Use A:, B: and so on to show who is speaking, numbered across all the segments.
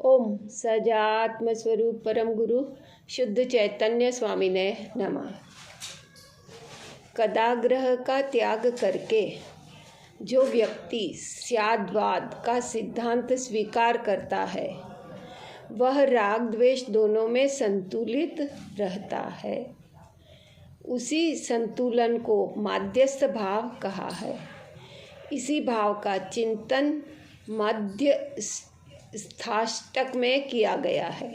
A: ओम सजात्म स्वरूप परम गुरु शुद्ध चैतन्य स्वामी ने नमः। कदाग्रह का त्याग करके जो व्यक्ति स्याद्वाद का सिद्धांत स्वीकार करता है वह राग द्वेष दोनों में संतुलित रहता है। उसी संतुलन को माध्यस्थ भाव कहा है। इसी भाव का चिंतन मध्य स्थाष्टक में किया गया है।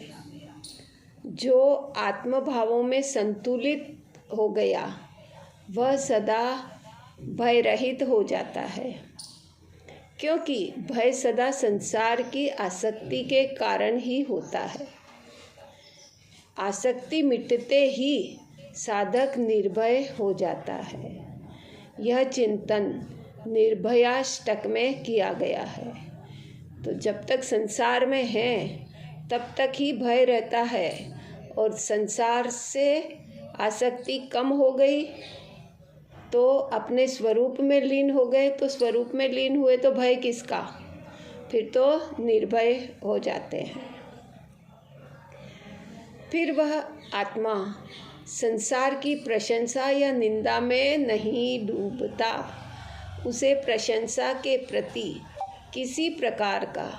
A: जो आत्म भावों में संतुलित हो गया वह सदा भय रहित हो जाता है, क्योंकि भय सदा संसार की आसक्ति के कारण ही होता है। आसक्ति मिटते ही साधक निर्भय हो जाता है। यह चिंतन निर्भयाष्टक में किया गया है। तो जब तक संसार में हैं तब तक ही भय रहता है, और संसार से आसक्ति कम हो गई तो अपने स्वरूप में लीन हो गए, तो स्वरूप में लीन हुए तो भय किसका, फिर तो निर्भय हो जाते हैं। फिर वह आत्मा संसार की प्रशंसा या निंदा में नहीं डूबता। उसे प्रशंसा के प्रति किसी प्रकार का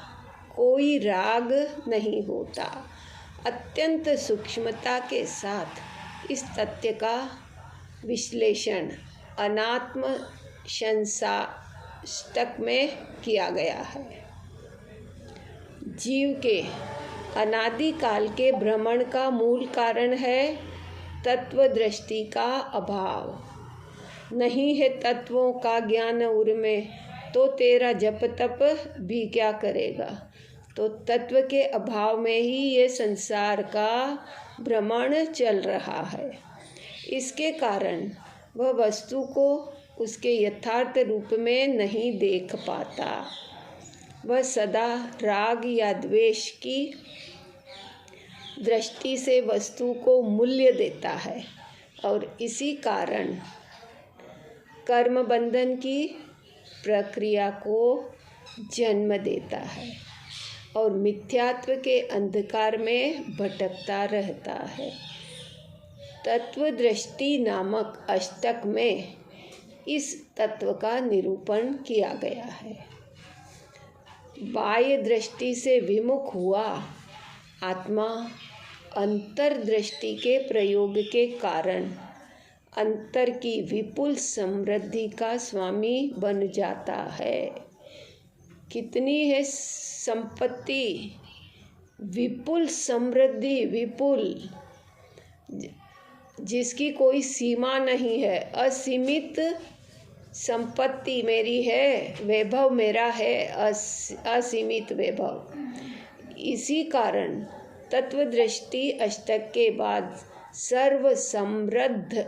A: कोई राग नहीं होता। अत्यंत सूक्ष्मता के साथ इस तथ्य का विश्लेषण अनात्म संसाष्टक में किया गया है। जीव के अनादिकाल के भ्रमण का मूल कारण है तत्व दृष्टि का अभाव। नहीं है तत्वों का ज्ञान उर्में तो तेरा जप तप भी क्या करेगा। तो तत्व के अभाव में ही ये संसार का भ्रमण चल रहा है। इसके कारण वह वस्तु को उसके यथार्थ रूप में नहीं देख पाता। वह सदा राग या द्वेष की दृष्टि से वस्तु को मूल्य देता है, और इसी कारण कर्म बंधन की प्रक्रिया को जन्म देता है और मिथ्यात्व के अंधकार में भटकता रहता है। तत्व दृष्टि नामक अष्टक में इस तत्व का निरूपण किया गया है। बाह्य दृष्टि से विमुख हुआ आत्मा अंतर्दृष्टि के प्रयोग के कारण अंतर की विपुल समृद्धि का स्वामी बन जाता है। कितनी है संपत्ति, विपुल समृद्धि, विपुल, जिसकी कोई सीमा नहीं है। असीमित संपत्ति मेरी है, वैभव मेरा है, असीमित वैभव। इसी कारण तत्वदृष्टि अष्टक के बाद सर्व समृद्ध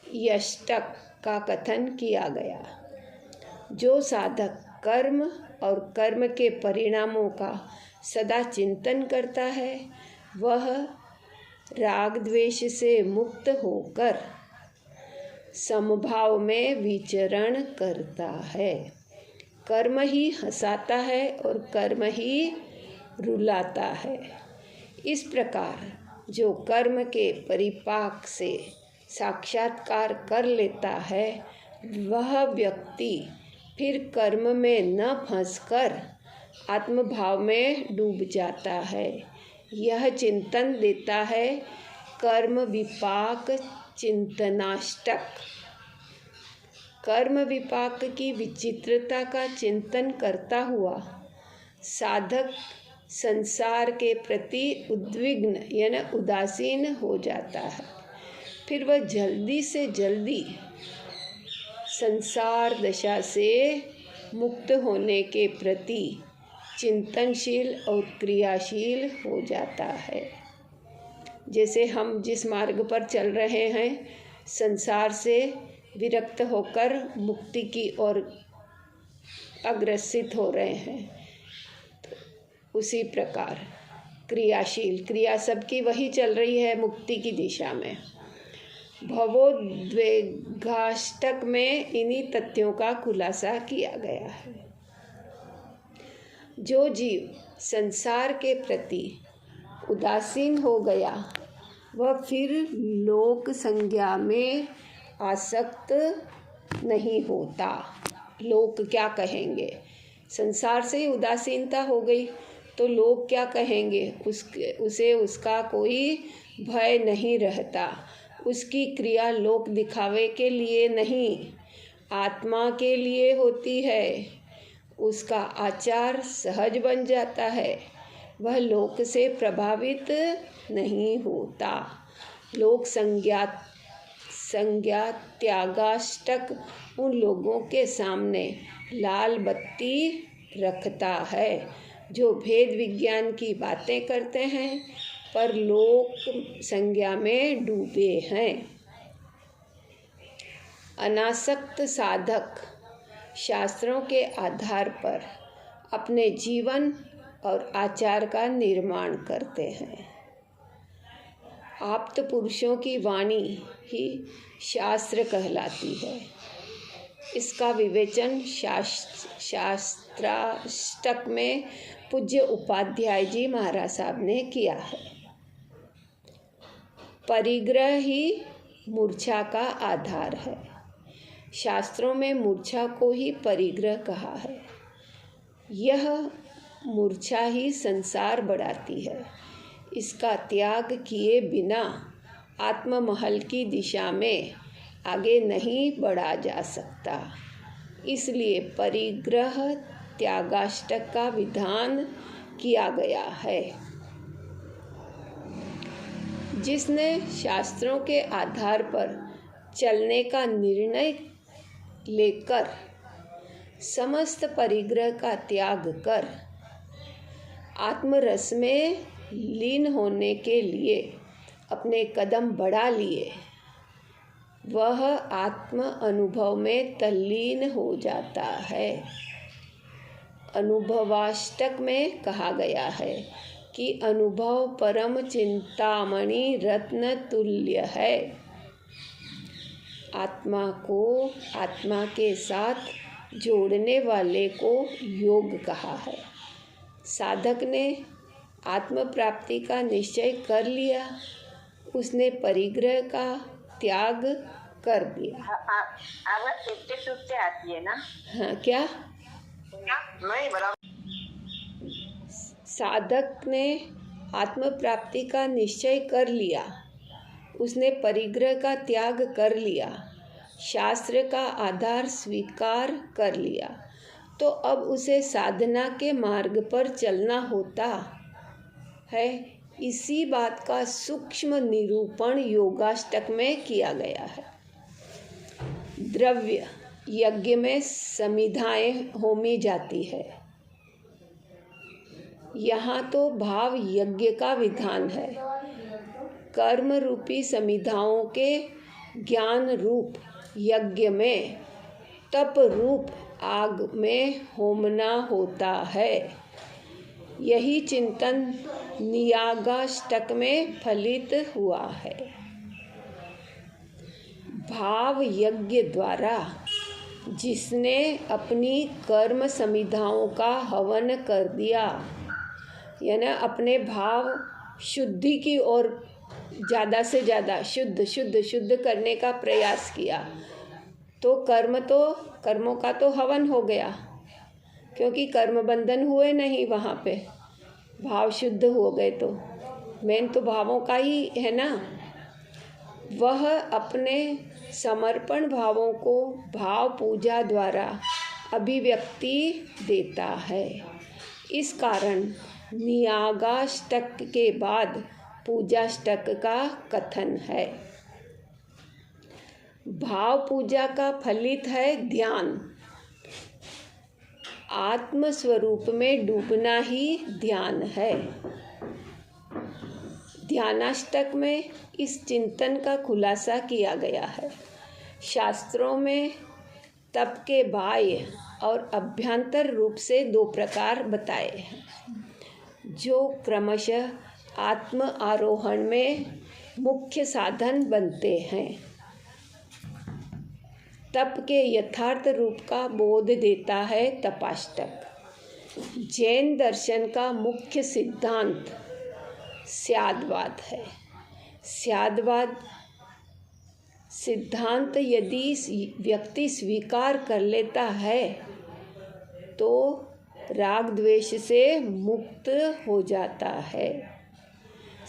A: यष्टक का कथन किया गया। जो साधक कर्म और कर्म के परिणामों का सदा चिंतन करता है वह राग द्वेष से मुक्त होकर समभाव में विचरण करता है। कर्म ही हंसाता है और कर्म ही रुलाता है। इस प्रकार जो कर्म के परिपाक से साक्षात्कार कर लेता है वह व्यक्ति फिर कर्म में न फंसकर आत्मभाव में डूब जाता है। यह चिंतन देता है कर्म विपाक चिंतनाष्टक। कर्म विपाक की विचित्रता का चिंतन करता हुआ साधक संसार के प्रति उद्विग्न यानी उदासीन हो जाता है। फिर वह जल्दी से जल्दी संसार दशा से मुक्त होने के प्रति चिंतनशील और क्रियाशील हो जाता है। जैसे हम जिस मार्ग पर चल रहे हैं, संसार से विरक्त होकर मुक्ति की ओर अग्रसित हो रहे हैं, तो उसी प्रकार क्रियाशील क्रिया सबकी वही चल रही है मुक्ति की दिशा में। भवोद्वेगाष्टक में इन्हीं तथ्यों का खुलासा किया गया है। जो जीव संसार के प्रति उदासीन हो गया वह फिर लोक संज्ञा में आसक्त नहीं होता। लोग क्या कहेंगे, संसार से ही उदासीनता हो गई तो लोग क्या कहेंगे, उसे उसका कोई भय नहीं रहता। उसकी क्रिया लोक दिखावे के लिए नहीं, आत्मा के लिए होती है। उसका आचार सहज बन जाता है, वह लोक से प्रभावित नहीं होता। लोक संज्ञा त्यागाष्टक उन लोगों के सामने लाल बत्ती रखता है जो भेद विज्ञान की बातें करते हैं पर लोक संज्ञा में डूबे हैं। अनासक्त साधक शास्त्रों के आधार पर अपने जीवन और आचार का निर्माण करते हैं। आप्त पुरुषों की वाणी ही शास्त्र कहलाती है। इसका विवेचन शास्त्राष्टक में पूज्य उपाध्याय जी महाराज साहब ने किया है। परिग्रह ही मूर्छा का आधार है। शास्त्रों में मूर्छा को ही परिग्रह कहा है। यह मूर्छा ही संसार बढ़ाती है। इसका त्याग किए बिना आत्ममहल की दिशा में आगे नहीं बढ़ा जा सकता। इसलिए परिग्रह त्यागाष्टक का विधान किया गया है। जिसने शास्त्रों के आधार पर चलने का निर्णय लेकर समस्त परिग्रह का त्याग कर आत्मरस में लीन होने के लिए अपने कदम बढ़ा लिए, वह आत्म अनुभव में तल्लीन हो जाता है। अनुभवाष्टक में कहा गया है कि अनुभव परम चिंतामणि रत्न तुल्य है। आत्मा को आत्मा के साथ जोड़ने वाले को योग कहा है। साधक ने आत्म प्राप्ति का निश्चय कर लिया, उसने परिग्रह का त्याग कर दिया।
B: आवाज टूट से आती है ना?
A: हाँ, क्या
B: नहीं बराबर।
A: साधक ने आत्म प्राप्ति का निश्चय कर लिया, उसने परिग्रह का त्याग कर लिया, शास्त्र का आधार स्वीकार कर लिया, तो अब उसे साधना के मार्ग पर चलना होता है। इसी बात का सूक्ष्म निरूपण योगाष्टक में किया गया है। द्रव्य यज्ञ में समिधाएं होमी जाती है। यहाँ तो भाव यज्ञ का विधान है। कर्म रूपी समिधाओं के ज्ञान रूप यज्ञ में तप रूप आग में होमना होता है। यही चिंतन नियागाष्टक में फलित हुआ है। भाव यज्ञ द्वारा जिसने अपनी कर्म समिधाओं का हवन कर दिया, यानी अपने भाव शुद्धि की ओर ज़्यादा से ज़्यादा शुद्ध करने का प्रयास किया, तो कर्मों का तो हवन हो गया, क्योंकि कर्म बंधन हुए नहीं वहाँ पे, भाव शुद्ध हो गए। तो मेन तो भावों का ही है ना। वह अपने समर्पण भावों को भाव पूजा द्वारा अभिव्यक्ति देता है। इस कारण नियागाष्टक के बाद पूजाष्टक का कथन है। भाव पूजा का फलित है ध्यान। आत्म स्वरूप में डूबना ही ध्यान है। ध्यानाष्टक में इस चिंतन का खुलासा किया गया है। शास्त्रों में तप के बाह्य और अभ्यंतर रूप से दो प्रकार बताए हैं, जो क्रमशः आत्म आरोहण में मुख्य साधन बनते हैं। तप के यथार्थ रूप का बोध देता है तपाष्टक। जैन दर्शन का मुख्य सिद्धांत स्यादवाद है। स्यादवाद सिद्धांत यदि व्यक्ति स्वीकार कर लेता है तो राग द्वेष से मुक्त हो जाता है।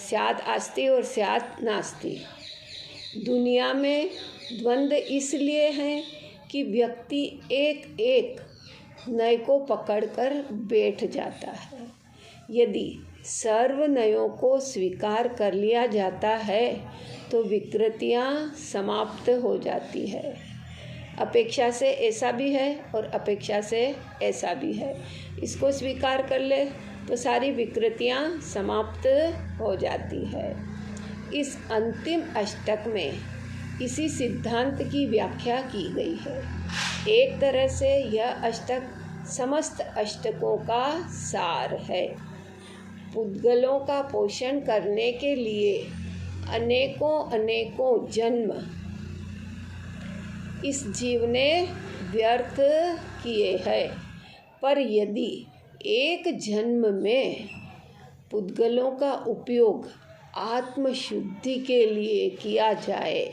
A: स्यात् अस्ति और स्यात् नास्ति। दुनिया में द्वंद्व इसलिए हैं कि व्यक्ति एक एक नय को पकड़कर बैठ जाता है। यदि सर्व नयों को स्वीकार कर लिया जाता है तो विकृतियाँ समाप्त हो जाती है। अपेक्षा से ऐसा भी है और अपेक्षा से ऐसा भी है। इसको स्वीकार कर ले तो सारी विकृतियाँ समाप्त हो जाती है। इस अंतिम अष्टक में इसी सिद्धांत की व्याख्या की गई है। एक तरह से यह अष्टक समस्त अष्टकों का सार है। पुद्गलों का पोषण करने के लिए अनेकों जन्म इस जीव ने व्यर्थ किए हैं, पर यदि एक जन्म में पुद्गलों का उपयोग आत्मशुद्धि के लिए किया जाए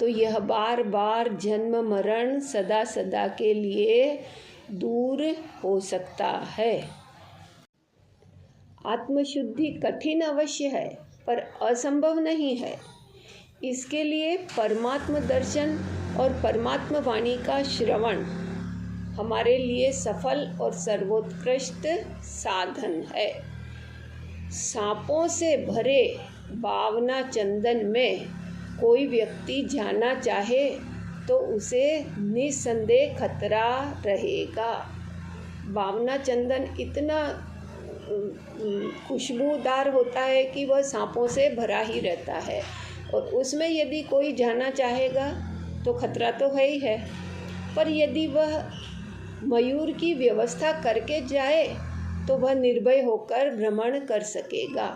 A: तो यह बार बार जन्म मरण सदा सदा के लिए दूर हो सकता है। आत्मशुद्धि कठिन अवश्य है पर असंभव नहीं है। इसके लिए परमात्म दर्शन और परमात्म वाणी का श्रवण हमारे लिए सफल और सर्वोत्कृष्ट साधन है। सांपों से भरे बावना चंदन में कोई व्यक्ति जाना चाहे तो उसे निस्संदेह खतरा रहेगा। बावना चंदन इतना खुशबूदार होता है कि वह सांपों से भरा ही रहता है और उसमें यदि कोई जाना चाहेगा तो खतरा तो है ही है। पर यदि वह मयूर की व्यवस्था करके जाए तो वह निर्भय होकर भ्रमण कर सकेगा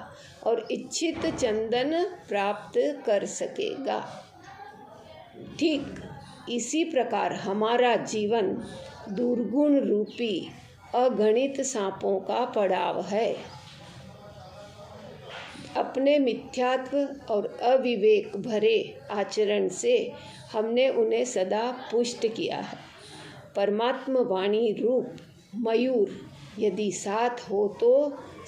A: और इच्छित चंदन प्राप्त कर सकेगा। ठीक इसी प्रकार हमारा जीवन दुर्गुण रूपी अगणित सांपों का पड़ाव है। अपने मिथ्यात्व और अविवेक भरे आचरण से हमने उन्हें सदा पुष्ट किया है। परमात्म वाणी रूप मयूर यदि साथ हो तो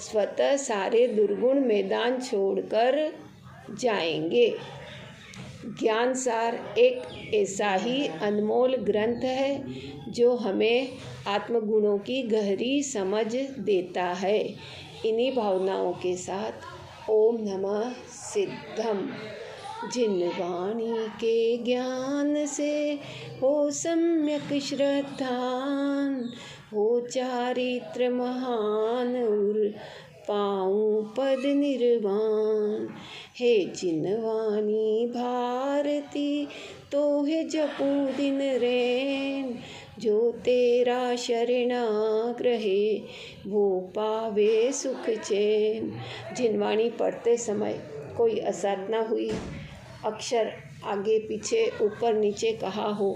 A: स्वतः सारे दुर्गुण मैदान छोड़कर जाएंगे। ज्ञानसार एक ऐसा ही अनमोल ग्रंथ है जो हमें आत्मगुणों की गहरी समझ देता है। इन्हीं भावनाओं के साथ ओम नमः सिद्धम। जिन वाणी के ज्ञान से हो सम्यक श्रद्धान, हो चारित्र महान उर पाऊँ पद निर्वाण। हे जिन वाणी भारती तो है जपू दिन रैन, जो तेरा शरणाग्रहे वो पावे सुख चैन। जिन वाणी पढ़ते समय कोई असाधना हुई, अक्षर आगे पीछे ऊपर नीचे कहा हो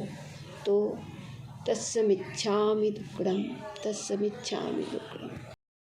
A: तो तस्समिच्छामि दुक्कडम, तस्समिच्छामि दुक्कडम।